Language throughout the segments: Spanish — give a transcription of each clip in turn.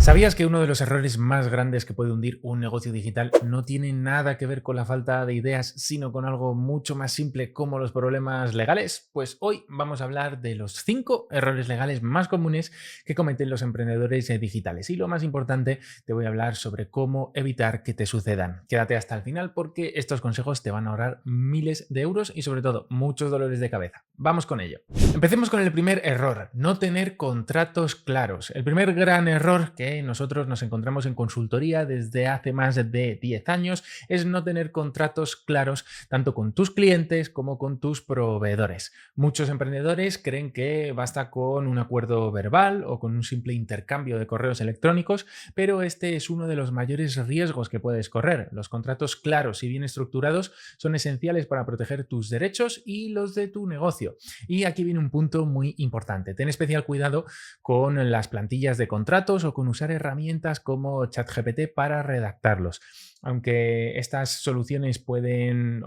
¿Sabías que uno de los errores más grandes que puede hundir un negocio digital no tiene nada que ver con la falta de ideas, sino con algo mucho más simple como los problemas legales? Pues hoy vamos a hablar de los 5 errores legales más comunes que cometen los emprendedores digitales. Y lo más importante, te voy a hablar sobre cómo evitar que te sucedan. Quédate hasta el final porque estos consejos te van a ahorrar miles de euros y sobre todo muchos dolores de cabeza. Vamos con ello. Empecemos con el primer error, no tener contratos claros. El primer gran error que nosotros nos encontramos en consultoría desde hace más de 10 años es no tener contratos claros tanto con tus clientes como con tus proveedores. Muchos emprendedores creen que basta con un acuerdo verbal o con un simple intercambio de correos electrónicos, pero este es uno de los mayores riesgos que puedes correr. Los contratos claros y bien estructurados son esenciales para proteger tus derechos y los de tu negocio. Y aquí viene un punto muy importante. Ten especial cuidado con las plantillas de contratos o con usar herramientas como ChatGPT para redactarlos. Aunque estas soluciones puedan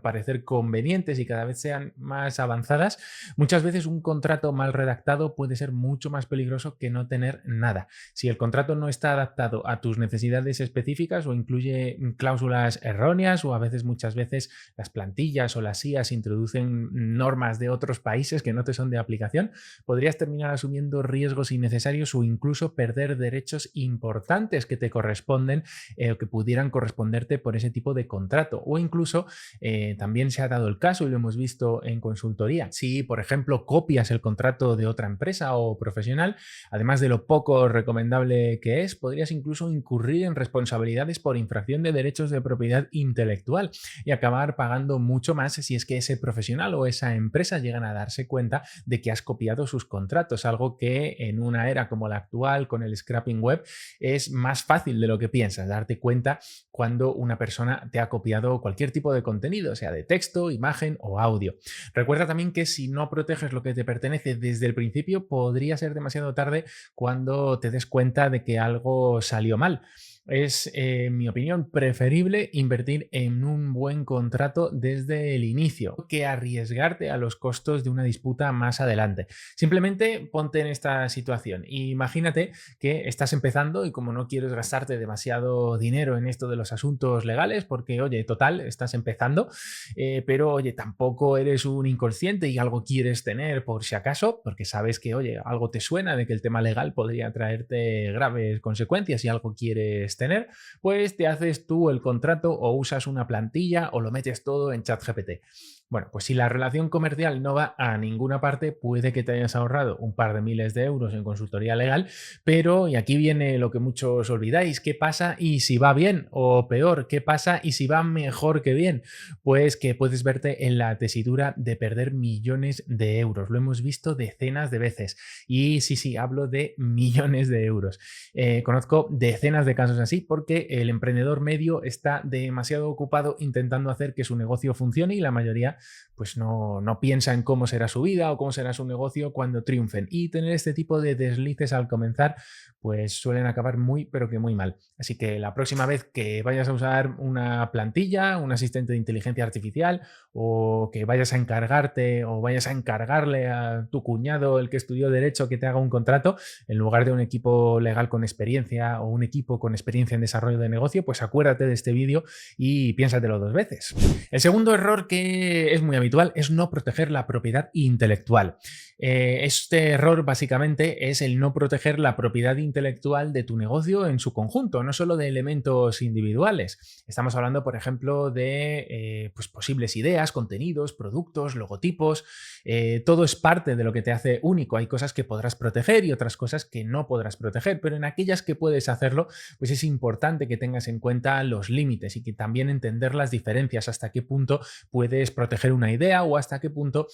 parecer convenientes y cada vez sean más avanzadas, muchas veces un contrato mal redactado puede ser mucho más peligroso que no tener nada. Si el contrato no está adaptado a tus necesidades específicas o incluye cláusulas erróneas o a veces muchas veces las plantillas o las IAs introducen normas de otros países que no te son de aplicación, podrías terminar asumiendo riesgos innecesarios o incluso perder derechos importantes que te corresponden o que pudieran corresponderte por ese tipo de contrato. O incluso también se ha dado el caso y lo hemos visto en consultoría. Si, por ejemplo, copias el contrato de otra empresa o profesional, además de lo poco recomendable que es, podrías incluso incurrir en responsabilidades por infracción de derechos de propiedad intelectual y acabar pagando mucho más si es que ese profesional o esa empresa llegan a darse cuenta de que has copiado sus contratos, algo que en una era como la actual con el scrapping web es más fácil de lo que piensas, darte cuenta cuando una persona te ha copiado cualquier tipo de contenido, sea de texto, imagen o audio. Recuerda también que si no proteges lo que te pertenece desde el principio, podría ser demasiado tarde cuando te des cuenta de que algo salió mal. Es, en mi opinión, preferible invertir en un buen contrato desde el inicio que arriesgarte a los costos de una disputa más adelante. Simplemente ponte en esta situación. Imagínate que estás empezando y como no quieres gastarte demasiado dinero en esto de los asuntos legales, porque, oye, total, estás empezando, pero, oye, tampoco eres un inconsciente y algo quieres tener por si acaso, porque sabes que, oye, algo te suena de que el tema legal podría traerte graves consecuencias y algo quieres tener, pues te haces tú el contrato o usas una plantilla o lo metes todo en ChatGPT. Bueno, pues si la relación comercial no va a ninguna parte, puede que te hayas ahorrado un par de miles de euros en consultoría legal, pero, y aquí viene lo que muchos olvidáis, ¿qué pasa y si va bien? O peor, ¿qué pasa y si va mejor que bien? Pues que puedes verte en la tesitura de perder millones de euros. Lo hemos visto decenas de veces. Y sí, sí, hablo de millones de euros. Conozco decenas de casos así porque el emprendedor medio está demasiado ocupado intentando hacer que su negocio funcione y la mayoría pues no piensa en cómo será su vida o cómo será su negocio cuando triunfen. Y tener este tipo de deslices al comenzar pues suelen acabar muy pero que muy mal. Así que la próxima vez que vayas a usar una plantilla, un asistente de inteligencia artificial o que vayas a encargarte o vayas a encargarle a tu cuñado, el que estudió derecho, que te haga un contrato, en lugar de un equipo legal con experiencia o un equipo con experiencia en desarrollo de negocio, pues acuérdate de este vídeo y piénsatelo 2 veces. El segundo error que es muy habitual es no proteger la propiedad intelectual. Este error básicamente es el no proteger la propiedad intelectual de tu negocio en su conjunto, no solo de elementos individuales. Estamos hablando, por ejemplo, de pues posibles ideas, contenidos, productos, logotipos. Todo es parte de lo que te hace único. Hay cosas que podrás proteger y otras cosas que no podrás proteger, pero en aquellas que puedes hacerlo, pues es importante que tengas en cuenta los límites y que también entender las diferencias, hasta qué punto puedes proteger una idea o hasta qué punto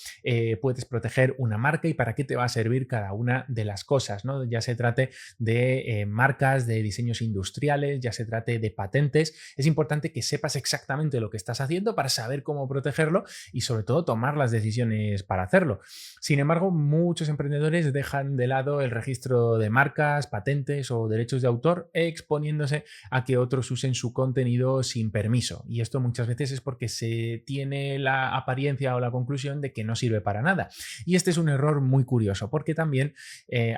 puedes proteger una marca y para qué te va a servir cada una de las cosas, ¿no? Ya se trate de marcas, de diseños industriales, ya se trate de patentes. Es importante que sepas exactamente lo que estás haciendo para saber cómo protegerlo y sobre todo tomar las decisiones para hacerlo. Sin embargo, muchos emprendedores dejan de lado el registro de marcas, patentes o derechos de autor, exponiéndose a que otros usen su contenido sin permiso. Y esto muchas veces es porque se tiene la apariencia o la conclusión de que no sirve para nada. Y este es un error muy curioso porque también,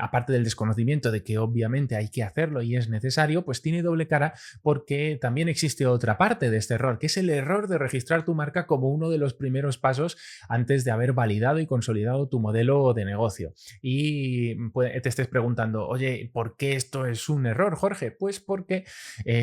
aparte del desconocimiento de que obviamente hay que hacerlo y es necesario, pues tiene doble cara porque también existe otra parte de este error, que es el error de registrar tu marca como uno de los primeros pasos antes de haber validado y consolidado tu modelo de negocio. Y te estés preguntando, oye, ¿por qué esto es un error, Jorge? Pues porque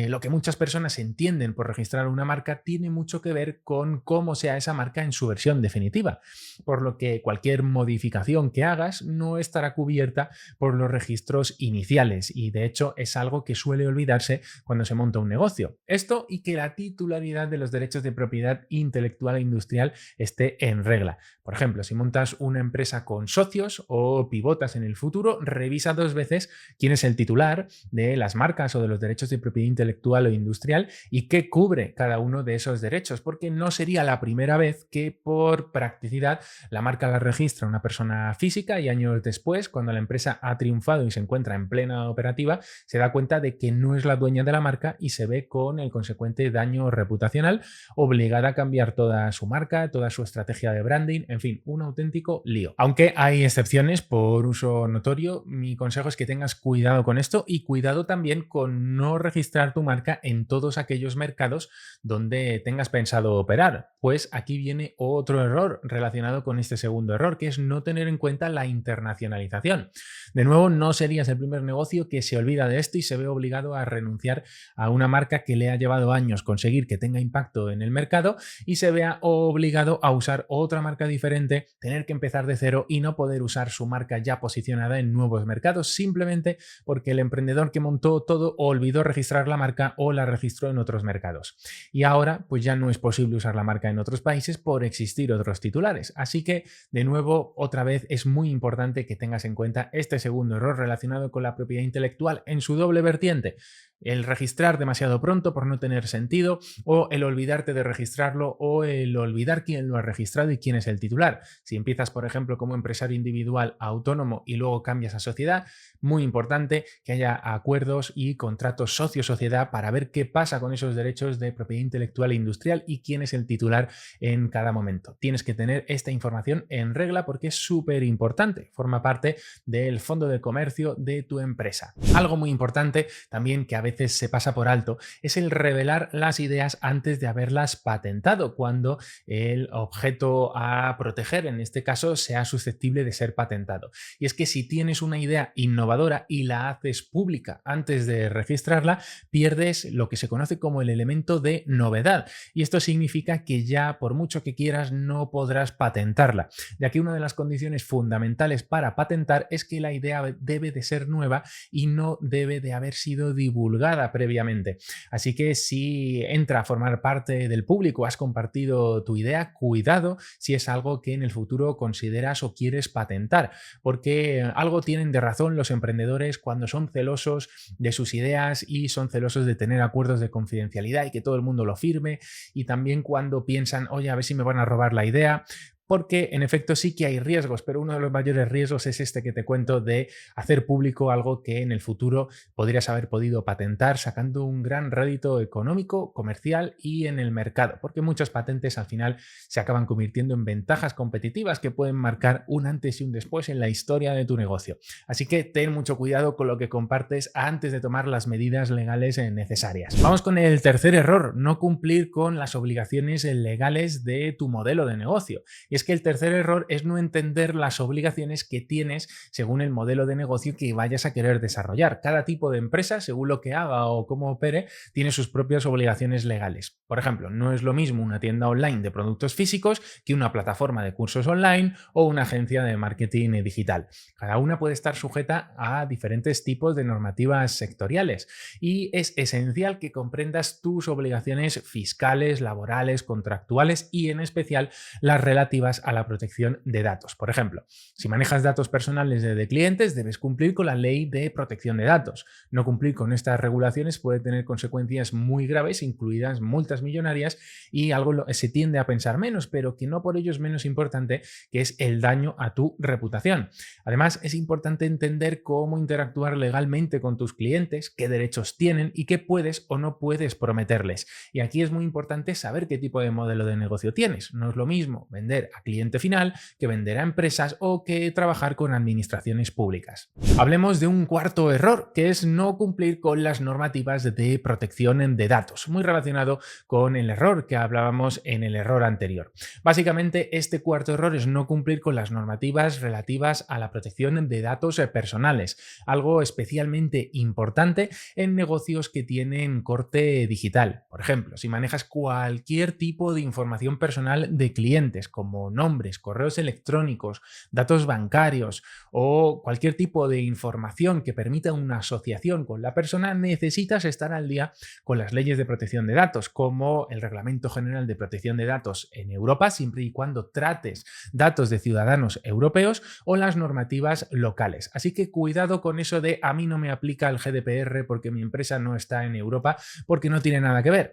lo que muchas personas entienden por registrar una marca tiene mucho que ver con cómo sea esa marca en su versión definitiva, por lo que cualquier modificación que hagas no estará cubierta por los registros iniciales y de hecho es algo que suele olvidarse cuando se monta un negocio. Esto y que la titularidad de los derechos de propiedad intelectual e industrial esté en regla. Por ejemplo, si montas una empresa con socios o pivotas en el futuro, revisa 2 veces quién es el titular de las marcas o de los derechos de propiedad intelectual o industrial y qué cubre cada uno de esos derechos, porque no sería la primera vez que por practicidad la marca la registra una persona física y años después, cuando la empresa ha triunfado y se encuentra en plena operativa, se da cuenta de que no es la dueña de la marca y se ve con el consecuente daño reputacional, obligada a cambiar toda su marca, toda su estrategia de branding, en fin, un auténtico lío. Aunque hay excepciones por uso notorio, mi consejo es que tengas cuidado con esto y cuidado también con no registrar tu marca en todos aquellos mercados donde tengas pensado operar, pues aquí viene otro error relacionado con este segundo error, que es no tener en cuenta la internacionalización. De nuevo, no serías el primer negocio que se olvida de esto y se ve obligado a renunciar a una marca que le ha llevado años conseguir que tenga impacto en el mercado y se vea obligado a usar otra marca diferente, tener que empezar de cero y no poder usar su marca ya posicionada en nuevos mercados simplemente porque el emprendedor que montó todo olvidó registrar la marca o la registró en otros mercados. Y ahora pues ya no es posible usar la marca en otros países por existir otros titulares. Así que, de nuevo, otra vez es muy importante que tengas en cuenta este segundo error relacionado con la propiedad intelectual en su doble vertiente. El registrar demasiado pronto por no tener sentido, o el olvidarte de registrarlo, o el olvidar quién lo ha registrado y quién es el titular. Si empiezas, por ejemplo, como empresario individual autónomo y luego cambias a sociedad, muy importante que haya acuerdos y contratos socio-sociedad para ver qué pasa con esos derechos de propiedad intelectual e industrial y quién es el titular en cada momento. Tienes que tener esta información en regla porque es súper importante, forma parte del fondo de comercio de tu empresa. Algo muy importante también que a veces se pasa por alto es el revelar las ideas antes de haberlas patentado, cuando el objeto a proteger, en este caso, sea susceptible de ser patentado. Y es que si tienes una idea innovadora y la haces pública antes de registrarla, pierdes lo que se conoce como el elemento de novedad. Y esto significa que ya, por mucho que quieras, no podrás patentarla. De aquí una de las condiciones fundamentales para patentar es que la idea debe de ser nueva y no debe de haber sido divulgada previamente. Así que si entra a formar parte del público, has compartido tu idea, cuidado si es algo que en el futuro consideras o quieres patentar, porque algo tienen de razón los emprendedores cuando son celosos de sus ideas y son celosos de tener acuerdos de confidencialidad y que todo el mundo lo firme, y también cuando piensan, oye, a ver si me van a robar la idea. Porque en efecto sí que hay riesgos, pero uno de los mayores riesgos es este que te cuento de hacer público algo que en el futuro podrías haber podido patentar sacando un gran rédito económico, comercial y en el mercado, porque muchas patentes al final se acaban convirtiendo en ventajas competitivas que pueden marcar un antes y un después en la historia de tu negocio. Así que ten mucho cuidado con lo que compartes antes de tomar las medidas legales necesarias. Vamos con el tercer error: no cumplir con las obligaciones legales de tu modelo de negocio. Y es que el tercer error es no entender las obligaciones que tienes según el modelo de negocio que vayas a querer desarrollar. Cada tipo de empresa, según lo que haga o cómo opere, tiene sus propias obligaciones legales. Por ejemplo, no es lo mismo una tienda online de productos físicos que una plataforma de cursos online o una agencia de marketing digital. Cada una puede estar sujeta a diferentes tipos de normativas sectoriales y es esencial que comprendas tus obligaciones fiscales, laborales, contractuales y en especial las relativas relativas a la protección de datos. Por ejemplo, si manejas datos personales de clientes, debes cumplir con la ley de protección de datos. No cumplir con estas regulaciones puede tener consecuencias muy graves, incluidas multas millonarias y algo se tiende a pensar menos, pero que no por ello es menos importante, que es el daño a tu reputación. Además, es importante entender cómo interactuar legalmente con tus clientes, qué derechos tienen y qué puedes o no puedes prometerles. Y aquí es muy importante saber qué tipo de modelo de negocio tienes. No es lo mismo vender a cliente final que vender a empresas o que trabajar con administraciones públicas. Hablemos de un cuarto error, que es no cumplir con las normativas de protección de datos, muy relacionado con el error que hablábamos en el error anterior. Básicamente, este cuarto error es no cumplir con las normativas relativas a la protección de datos personales, algo especialmente importante en negocios que tienen corte digital. Por ejemplo, si manejas cualquier tipo de información personal de clientes, como nombres, correos electrónicos, datos bancarios o cualquier tipo de información que permita una asociación con la persona, necesitas estar al día con las leyes de protección de datos, como el Reglamento General de Protección de Datos en Europa, siempre y cuando trates datos de ciudadanos europeos, o las normativas locales. Así que cuidado con eso de a mí no me aplica el GDPR porque mi empresa no está en Europa, porque no tiene nada que ver.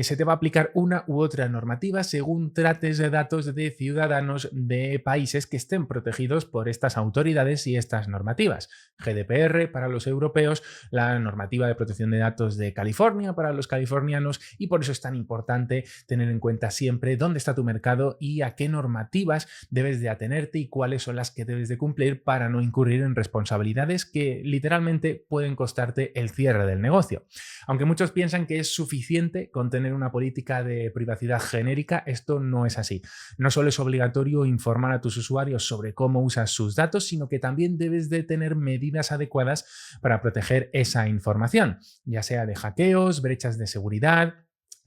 Se te va a aplicar una u otra normativa según trates de datos de ciudadanos de países que estén protegidos por estas autoridades y estas normativas. GDPR para los europeos, la normativa de protección de datos de California para los californianos, y por eso es tan importante tener en cuenta siempre dónde está tu mercado y a qué normativas debes de atenerte y cuáles son las que debes de cumplir para no incurrir en responsabilidades que literalmente pueden costarte el cierre del negocio. Aunque muchos piensan que es suficiente con tener una política de privacidad genérica, esto no es así. No solo es obligatorio informar a tus usuarios sobre cómo usas sus datos, sino que también debes de tener medidas adecuadas para proteger esa información, ya sea de hackeos, brechas de seguridad.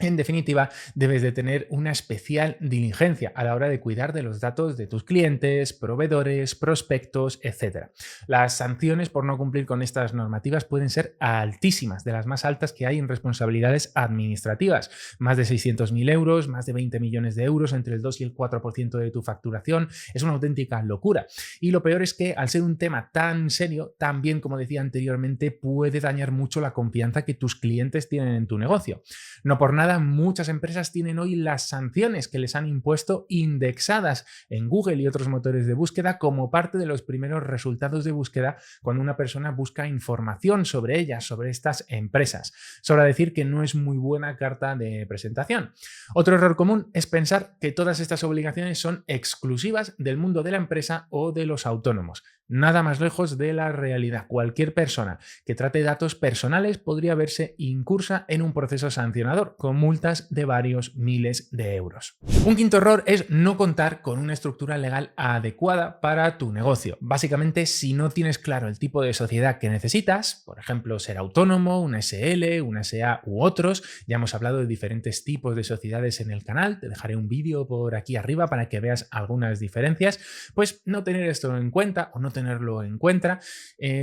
En definitiva, debes de tener una especial diligencia a la hora de cuidar de los datos de tus clientes, proveedores, prospectos, etc. Las sanciones por no cumplir con estas normativas pueden ser altísimas, de las más altas que hay en responsabilidades administrativas. Más de 600.000 euros, más de 20 millones de euros, entre el 2 y el 4% de tu facturación. Es una auténtica locura. Y lo peor es que, al ser un tema tan serio, también, como decía anteriormente, puede dañar mucho la confianza que tus clientes tienen en tu negocio. No por nada, muchas empresas tienen hoy las sanciones que les han impuesto indexadas en Google y otros motores de búsqueda como parte de los primeros resultados de búsqueda cuando una persona busca información sobre ellas, sobre estas empresas. Sobra decir que no es muy buena carta de presentación. Otro error común es pensar que todas estas obligaciones son exclusivas del mundo de la empresa o de los autónomos. Nada más lejos de la realidad. Cualquier persona que trate datos personales podría verse incursa en un proceso sancionador, con multas de varios miles de euros. Un quinto error es no contar con una estructura legal adecuada para tu negocio. Básicamente, si no tienes claro el tipo de sociedad que necesitas, por ejemplo, ser autónomo, una SL, una SA u otros, ya hemos hablado de diferentes tipos de sociedades en el canal, te dejaré un vídeo por aquí arriba para que veas algunas diferencias, pues no tener esto en cuenta o no tenerlo en cuenta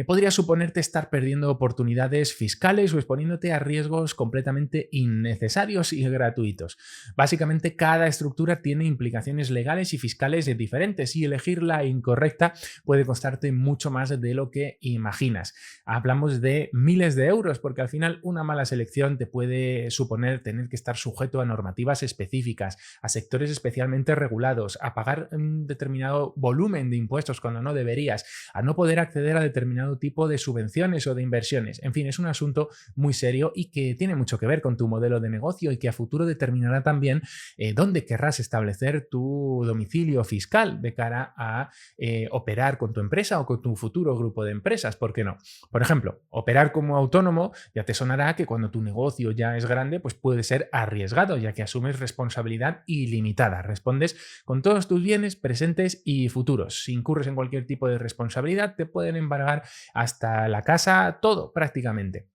podría suponerte estar perdiendo oportunidades fiscales o exponiéndote a riesgos completamente innecesarios y gratuitos. Básicamente, cada estructura tiene implicaciones legales y fiscales diferentes y elegir la incorrecta puede costarte mucho más de lo que imaginas. Hablamos de miles de euros porque al final una mala selección te puede suponer tener que estar sujeto a normativas específicas, a sectores especialmente regulados, a pagar un determinado volumen de impuestos cuando no deberías, a no poder acceder a determinado tipo de subvenciones o de inversiones. En fin, es un asunto muy serio y que tiene mucho que ver con tu modelo de negocio y que a futuro determinará también dónde querrás establecer tu domicilio fiscal de cara a operar con tu empresa o con tu futuro grupo de empresas, ¿por qué no? Por ejemplo, operar como autónomo ya te sonará que cuando tu negocio ya es grande, pues puede ser arriesgado, ya que asumes responsabilidad ilimitada, respondes con todos tus bienes presentes y futuros. Si incurres en cualquier tipo de responsabilidad, te pueden embargar hasta la casa, todo prácticamente.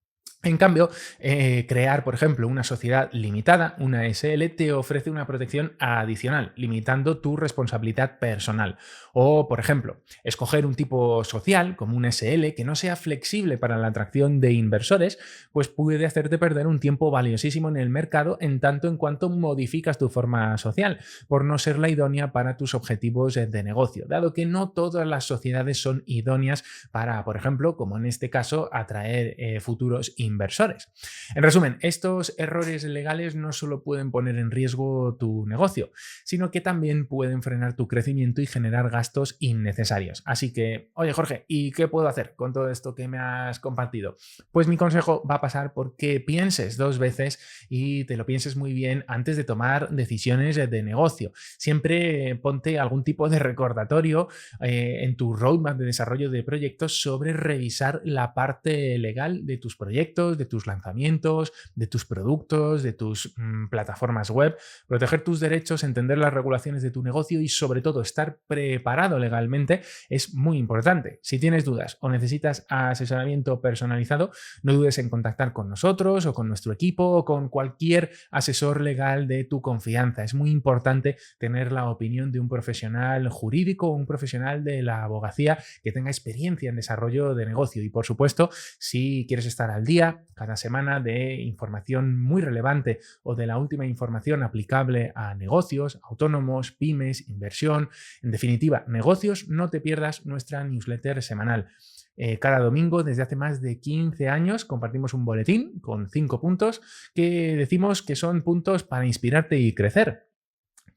En cambio, crear, por ejemplo, una sociedad limitada, una SL, te ofrece una protección adicional, limitando tu responsabilidad personal. O, por ejemplo, escoger un tipo social, como un SL, que no sea flexible para la atracción de inversores, pues puede hacerte perder un tiempo valiosísimo en el mercado en tanto en cuanto modificas tu forma social, por no ser la idónea para tus objetivos de negocio, dado que no todas las sociedades son idóneas para, por ejemplo, como en este caso, atraer futuros inversores. En resumen, estos errores legales no solo pueden poner en riesgo tu negocio, sino que también pueden frenar tu crecimiento y generar gastos innecesarios. Así que, oye Jorge, ¿y qué puedo hacer con todo esto que me has compartido? Pues mi consejo va a pasar por que pienses dos veces y te lo pienses muy bien antes de tomar decisiones de negocio. Siempre ponte algún tipo de recordatorio en tu roadmap de desarrollo de proyectos sobre revisar la parte legal de tus proyectos, de tus lanzamientos, de tus productos, de tus plataformas web, proteger tus derechos, entender las regulaciones de tu negocio y sobre todo estar preparado legalmente es muy importante. Si tienes dudas o necesitas asesoramiento personalizado, no dudes en contactar con nosotros o con nuestro equipo o con cualquier asesor legal de tu confianza. Es muy importante tener la opinión de un profesional jurídico o un profesional de la abogacía que tenga experiencia en desarrollo de negocio. Y por supuesto, si quieres estar al día cada semana de información muy relevante o de la última información aplicable a negocios, autónomos, pymes, inversión, en definitiva, negocios, no te pierdas nuestra newsletter semanal. Cada domingo, desde hace más de 15 años, compartimos un boletín con 5 puntos que decimos que son puntos para inspirarte y crecer,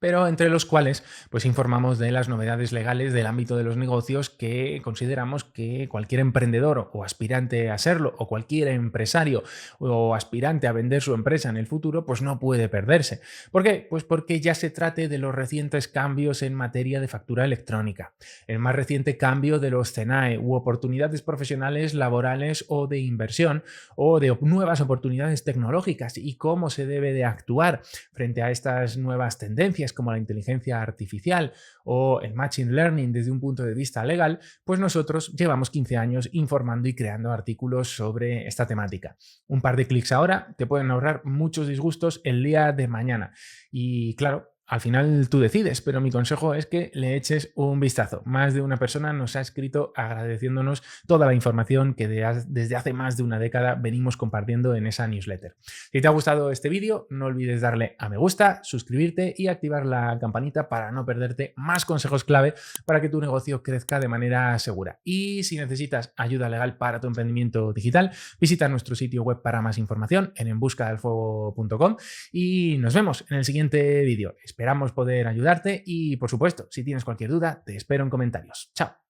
pero entre los cuales pues informamos de las novedades legales del ámbito de los negocios que consideramos que cualquier emprendedor o aspirante a serlo o cualquier empresario o aspirante a vender su empresa en el futuro pues no puede perderse. ¿Por qué? Pues porque ya se trate de los recientes cambios en materia de factura electrónica, el más reciente cambio de los CENAE u oportunidades profesionales, laborales o de inversión o de nuevas oportunidades tecnológicas y cómo se debe de actuar frente a estas nuevas tendencias como la inteligencia artificial o el machine learning desde un punto de vista legal, pues nosotros llevamos 15 años informando y creando artículos sobre esta temática. Un par de clics ahora te pueden ahorrar muchos disgustos el día de mañana. Y claro, al final tú decides, pero mi consejo es que le eches un vistazo. Más de una persona nos ha escrito agradeciéndonos toda la información que desde hace más de una década venimos compartiendo en esa newsletter. Si te ha gustado este vídeo, no olvides darle a me gusta, suscribirte y activar la campanita para no perderte más consejos clave para que tu negocio crezca de manera segura. Y si necesitas ayuda legal para tu emprendimiento digital, visita nuestro sitio web para más información en enbuscadelfuego.com y nos vemos en el siguiente vídeo. Esperamos poder ayudarte y, por supuesto, si tienes cualquier duda, te espero en comentarios. ¡Chao!